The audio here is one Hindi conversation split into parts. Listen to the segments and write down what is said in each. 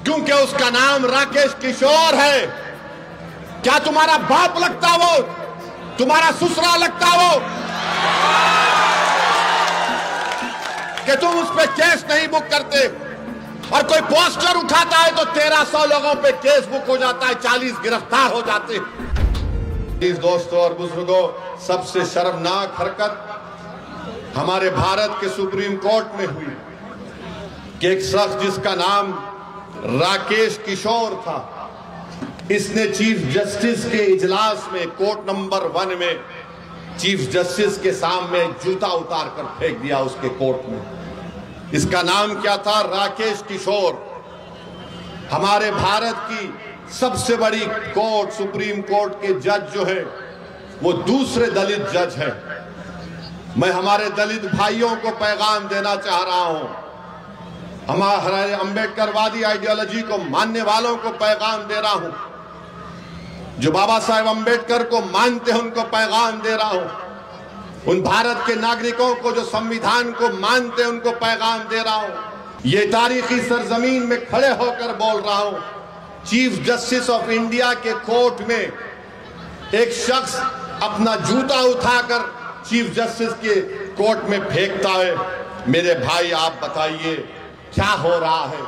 क्योंकि उसका नाम राकेश किशोर है। क्या तुम्हारा बाप लगता वो? तुम्हारा ससुरा लगता वो कि तुम उस पे केस नहीं बुक करते? और कोई पोस्टर उठाता है तो 1300 लोगों पे केस बुक हो जाता है, 40 गिरफ्तार हो जाते हैं। इस दोस्तों और बुजुर्गों, सबसे शर्मनाक हरकत हमारे भारत के सुप्रीम कोर्ट में हुई कि एक शख्स जिसका नाम राकेश किशोर था, इसने चीफ जस्टिस के इजलास में कोर्ट नंबर 1 में चीफ जस्टिस के सामने जूता उतार कर फेंक दिया उसके कोर्ट में। इसका नाम क्या था? राकेश किशोर। हमारे भारत की सबसे बड़ी कोर्ट, सुप्रीम कोर्ट के जज जो है वो दूसरे दलित जज है। मैं हमारे दलित भाइयों को पैगाम देना चाह रहा हूं, हमारे अंबेडकरवादी आइडियोलॉजी को मानने वालों को पैगाम दे रहा हूं, जो बाबा साहेब अंबेडकर को मानते हैं उनको पैगाम दे रहा हूं, उन भारत के नागरिकों को जो संविधान को मानते हैं उनको पैगाम दे रहा हूं। ये तारीखी सरजमीन में खड़े होकर बोल रहा हूं, चीफ जस्टिस ऑफ इंडिया के कोर्ट में एक शख्स अपना जूता उठाकर चीफ जस्टिस के कोर्ट में फेंकता है। मेरे भाई, आप बताइए क्या हो रहा है?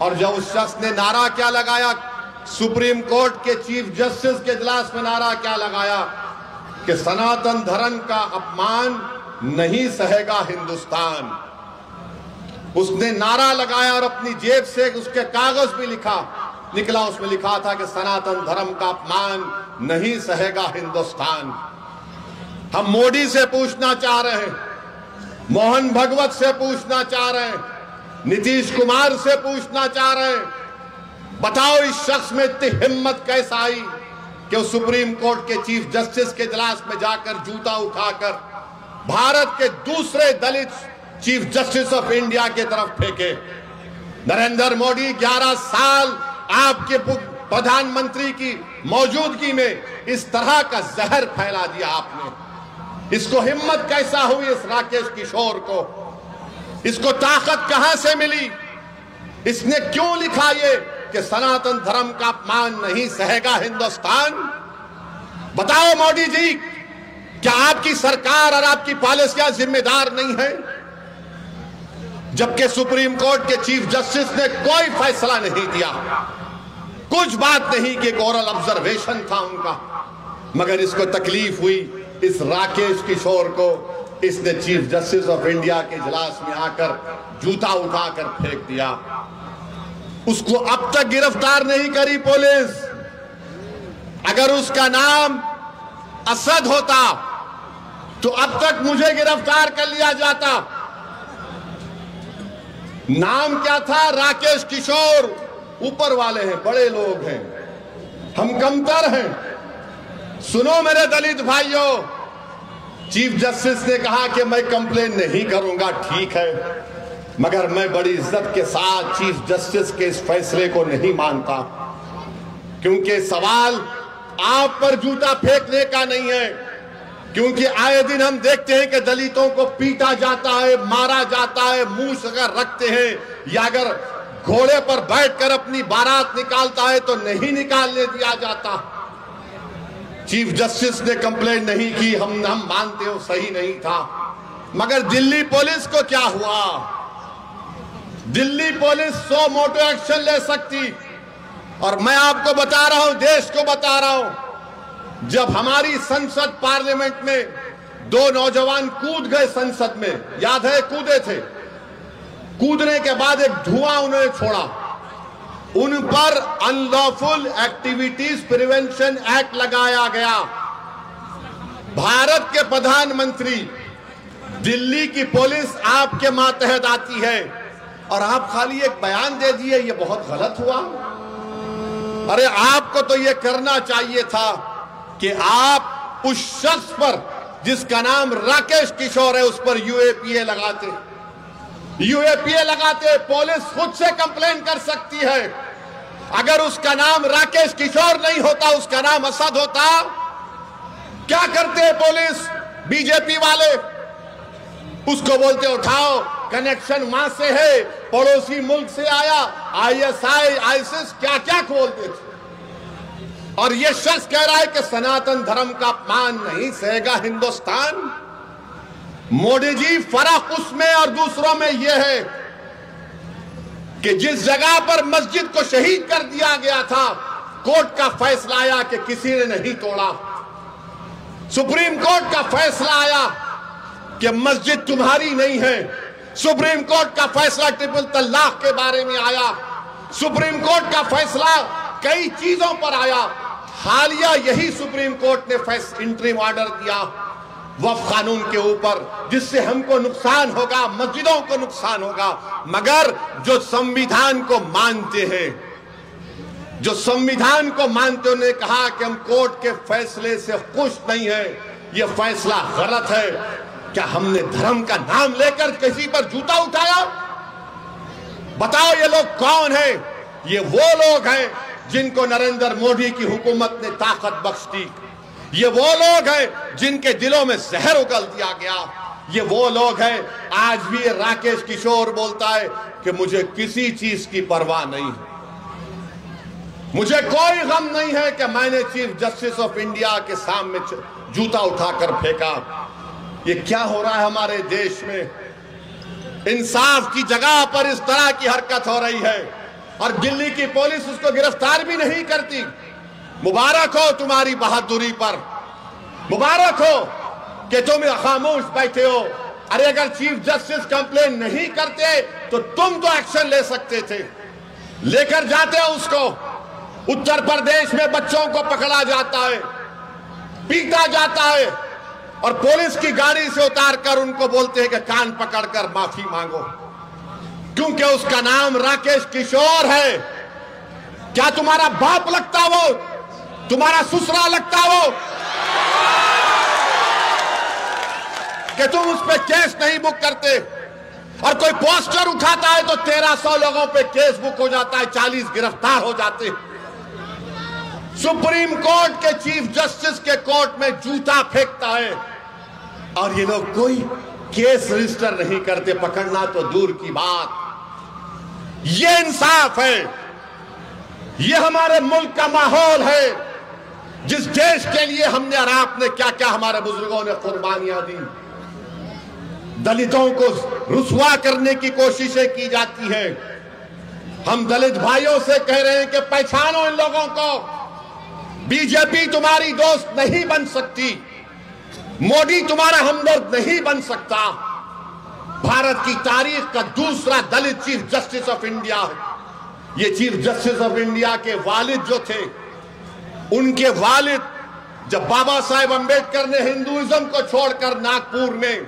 और जब उस शख्स ने नारा क्या लगाया, सुप्रीम कोर्ट के चीफ जस्टिस के इजलास में नारा क्या लगाया कि सनातन धर्म का अपमान नहीं सहेगा हिंदुस्तान। उसने नारा लगाया और अपनी जेब से उसके कागज भी निकला, उसमें लिखा था कि सनातन धर्म का अपमान नहीं सहेगा हिंदुस्तान। हम मोदी से पूछना चाह रहे हैं, मोहन भगवत से पूछना चाह रहे हैं, नीतीश कुमार से पूछना चाह रहे हैं, बताओ इस शख्स में इतनी हिम्मत कैसा आई कि वो सुप्रीम कोर्ट के चीफ जस्टिस के इजलास में जाकर जूता उठाकर भारत के दूसरे दलित चीफ जस्टिस ऑफ इंडिया की तरफ फेंके। नरेंद्र मोदी, 11 साल आपके प्रधानमंत्री की मौजूदगी में इस तरह का जहर फैला दिया आपने। इसको हिम्मत कैसा हुई इस राकेश किशोर को? इसको ताकत कहां से मिली? इसने क्यों लिखा ये कि सनातन धर्म का अपमान नहीं सहेगा हिंदुस्तान? बताओ मोदी जी, क्या आपकी सरकार और आपकी पॉलिसियां जिम्मेदार नहीं है? जबकि सुप्रीम कोर्ट के चीफ जस्टिस ने कोई फैसला नहीं दिया, कुछ बात नहीं कि एक ओरल ऑब्जर्वेशन था उनका, मगर इसको तकलीफ हुई इस राकेश किशोर को। इसने चीफ जस्टिस ऑफ इंडिया के इजलास में आकर जूता उठाकर फेंक दिया। उसको अब तक गिरफ्तार नहीं करी पुलिस। अगर उसका नाम असद होता तो अब तक मुझे गिरफ्तार कर लिया जाता। नाम क्या था? राकेश किशोर। ऊपर वाले हैं, बड़े लोग हैं, हम कमतर हैं। सुनो मेरे दलित भाइयों, चीफ जस्टिस ने कहा कि मैं कंप्लेन नहीं करूंगा, ठीक है, मगर मैं बड़ी इज्जत के साथ चीफ जस्टिस के इस फैसले को नहीं मानता, क्योंकि सवाल आप पर जूता फेंकने का नहीं है। क्योंकि आए दिन हम देखते हैं कि दलितों को पीटा जाता है, मारा जाता है, मूंछ अगर रखते हैं या अगर घोड़े पर बैठकर अपनी बारात निकालता है तो नहीं निकालने दिया जाता। चीफ जस्टिस ने कंप्लेन नहीं की, हम मानते हो सही नहीं था, मगर दिल्ली पुलिस को क्या हुआ? दिल्ली पुलिस 100 मोटो एक्शन ले सकती। और मैं आपको बता रहा हूं, देश को बता रहा हूं, जब हमारी संसद पार्लियामेंट में 2 नौजवान कूद गए संसद में, याद है? कूदे थे, कूदने के बाद एक धुआं उन्होंने छोड़ा, उन पर अनलॉफुल एक्टिविटीज प्रिवेंशन एक्ट लगाया गया। भारत के प्रधानमंत्री, दिल्ली की पुलिस आपके मातहत आती है और आप खाली एक बयान दे दिए, ये बहुत गलत हुआ। अरे आपको तो ये करना चाहिए था कि आप उस शख्स पर जिसका नाम राकेश किशोर है उस पर यूएपीए लगाते। यूएपीए लगाते, पुलिस खुद से कंप्लेन कर सकती है। अगर उसका नाम राकेश किशोर नहीं होता, उसका नाम असद होता, क्या करते पुलिस? बीजेपी वाले उसको बोलते उठाओ, कनेक्शन वहां से है, पड़ोसी मुल्क से आया, आईएसआई, आईसिस क्या क्या खोलते थे। और ये शख्स कह रहा है कि सनातन धर्म का अपमान नहीं सहेगा हिंदुस्तान। मोदी जी, फर्क उसमें और दूसरों में यह है कि जिस जगह पर मस्जिद को शहीद कर दिया गया था, कोर्ट का फैसला आया कि किसी ने नहीं तोड़ा। सुप्रीम कोर्ट का फैसला आया कि मस्जिद तुम्हारी नहीं है। सुप्रीम कोर्ट का फैसला ट्रिपल तलाक के बारे में आया। सुप्रीम कोर्ट का फैसला कई चीजों पर आया। हालिया यही सुप्रीम कोर्ट ने इंटरिम ऑर्डर दिया वक्फ कानून के ऊपर, जिससे हमको नुकसान होगा, मस्जिदों को नुकसान होगा। मगर जो संविधान को मानते हैं, जो संविधान को मानते, उन्होंने कहा कि हम कोर्ट के फैसले से खुश नहीं है, यह फैसला गलत है। क्या हमने धर्म का नाम लेकर किसी पर जूता उठाया? बताओ ये लोग कौन है? ये वो लोग हैं जिनको नरेंद्र मोदी की हुकूमत ने ताकत बख्श दी। ये वो लोग हैं जिनके दिलों में जहर उगल दिया गया। ये वो लोग हैं, आज भी राकेश किशोर बोलता है कि मुझे किसी चीज की परवाह नहीं है, मुझे कोई गम नहीं है कि मैंने चीफ जस्टिस ऑफ इंडिया के सामने जूता उठाकर फेंका। ये क्या हो रहा है हमारे देश में? इंसाफ की जगह पर इस तरह की हरकत हो रही है और दिल्ली की पुलिस उसको गिरफ्तार भी नहीं करती। मुबारक हो तुम्हारी बहादुरी पर, मुबारक हो कि तुम खामोश बैठे हो। अरे अगर चीफ जस्टिस कंप्लेन नहीं करते तो तुम तो एक्शन ले सकते थे, लेकर जाते हो उसको। उत्तर प्रदेश में बच्चों को पकड़ा जाता है, पीटा जाता है और पुलिस की गाड़ी से उतारकर उनको बोलते हैं कि कान पकड़कर माफी मांगो, क्योंकि उसका नाम राकेश किशोर है। क्या तुम्हारा बाप लगता वो? तुम्हारा ससुरा लगता वो? कि तुम उस पे केस नहीं बुक करते? और कोई पोस्टर उठाता है तो 1300 लोगों पे केस बुक हो जाता है, 40 गिरफ्तार हो जाते। सुप्रीम कोर्ट के चीफ जस्टिस के कोर्ट में जूता फेंकता है और ये लोग कोई केस रजिस्टर नहीं करते, पकड़ना तो दूर की बात। ये इंसाफ है, ये हमारे मुल्क का माहौल है, जिस देश के लिए हमने और आपने क्या क्या हमारे बुजुर्गों ने कुर्बानियां दी। दलितों को रुसवा करने की कोशिशें की जाती हैं। हम दलित भाइयों से कह रहे हैं कि पहचानो इन लोगों को। बीजेपी तुम्हारी दोस्त नहीं बन सकती, मोदी तुम्हारा हमदर्द नहीं बन सकता। भारत की तारीख का दूसरा दलित चीफ जस्टिस ऑफ इंडिया है। ये चीफ जस्टिस ऑफ इंडिया के वालिद जो थे, उनके वालिद, जब बाबा साहेब अंबेडकर ने हिंदुइज्म को छोड़कर नागपुर में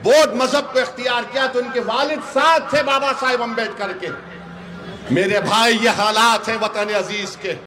बौद्ध मजहब को इख्तियार किया तो उनके वालिद साथ थे बाबा साहेब अंबेडकर के। मेरे भाई, ये हालात हैं वतन अजीज के।